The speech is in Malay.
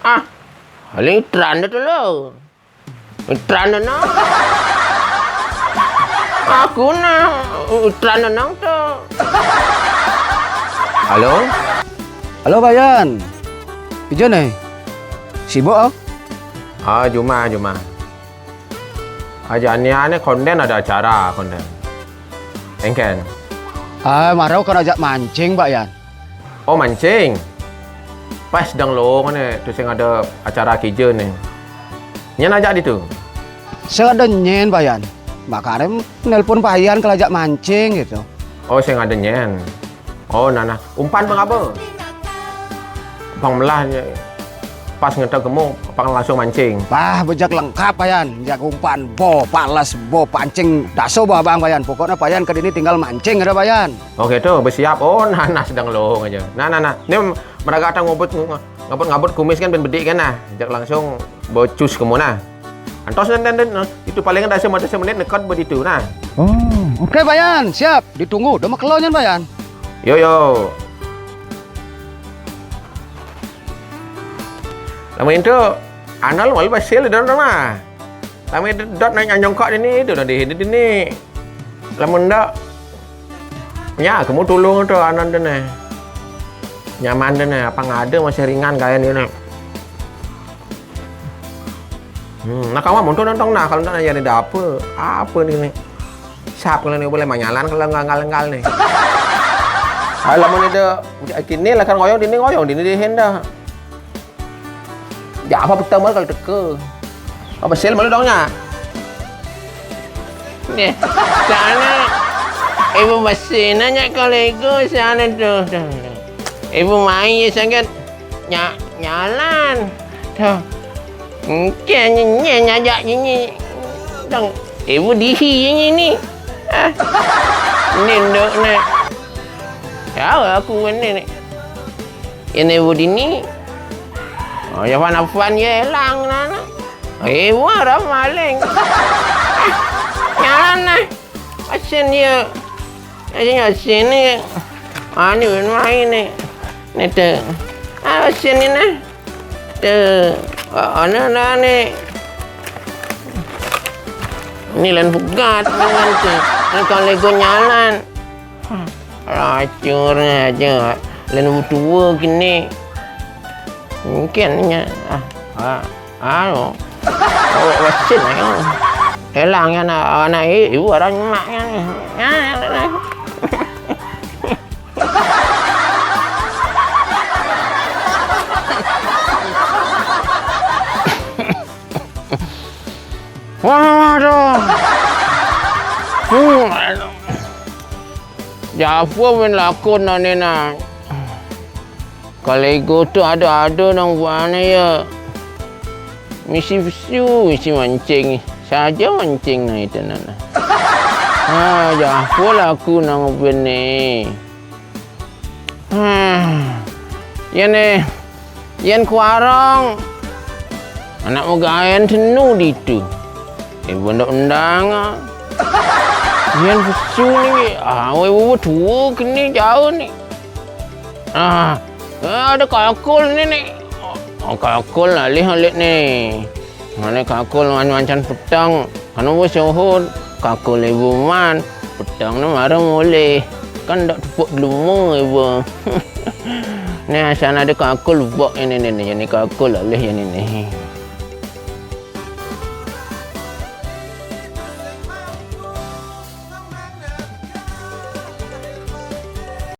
Ah, paling itran tu lo. Itran na. Aku na itran na tu. Halo? Halo Bayan. Ijo nih. Sibuk ah? Juma. Ajanian ni konten ada acara konten. Engken. Marau kan ajak mancing Bayan. Oh mancing. Pas sedang long ni, tu sing ada acara kerja ni. Nyen ajak di tu. Saya ada nyen Bayan. Makanya nelpon Bayan kalau ajak mancing gitu. Oh sing ada nyen. Oh nana. Umpan bang apa? Bang melah pas ngetok gemuk, bang langsung mancing. Bah, bejak lengkap Bayan. Jak umpan, bo, palas, bo, pancing, daso bah bang Bayan. Pokoknya Bayan ke sini tinggal mancing ada Bayan. Oke tuh bersiap. Oh nana sedang long aja. Nah. Ni mereka ada ngabut kumis kan ben bedik kan nah. Jak langsung bocus ke mana. Antos dan itu paling ada 15 menit dekat begitu nah. Oh, oke Bayan, siap. Ditunggu, udah makelonyan Bayan. Yo. Lama itu anal malu pasal dah mah. Lama itu dot naik nyongkok ini itu dah di sini. Lama ndak. Ya, kamu tolong tu anan tu nih. Nyaman tu nih, apa ngada masih ringan kayak ni nih. Nah kawan mau nonton nah kalau nak jadi apa ni siap kalau ni boleh manyalan kalau nganggal nih. Kalau mau ni dah kini lah kan ngoyong di ni hendak. Ya apa betul mal kalau teka. Apa sel malu dongnya? Ni sana ibu masih nanya kolego sana tu. Ibu main sangat nyalan. Tu. Mungkin nyajak ni dong ibu dihi ni ni ndok ni tahu aku ni ini ibu dini ya fan ye lang nana ibu orang maling nyalan nah asin dia aja sini ani main ni tu asin ni nah tu ana ni lan pegat dengan tu kalau lego nyalan racur aja lan tua gini mungkinnya alo wasin ayo elangnya anak ibu orang maknya Waduh. Jafu men lakon ni na. Kalau tu ada nang buana ya. Misi mancing. Saja mancing na itu nana. Jafu laku nang bene. Yan kuarang. Anak mugayan tenu di tu. Ibu undang Yan fusu ni. Ibu tua kini jauh ni. Ada kakul ni. Kakul lah lihat ni. Mana kakul mancan petang. Kan ibu syuhud. Kakul ibu man. Petang ni marah boleh. Kan tak tepuk lumu ibu. Ni asal ada kakul buat ini. Jadi kakul lah lihat ini.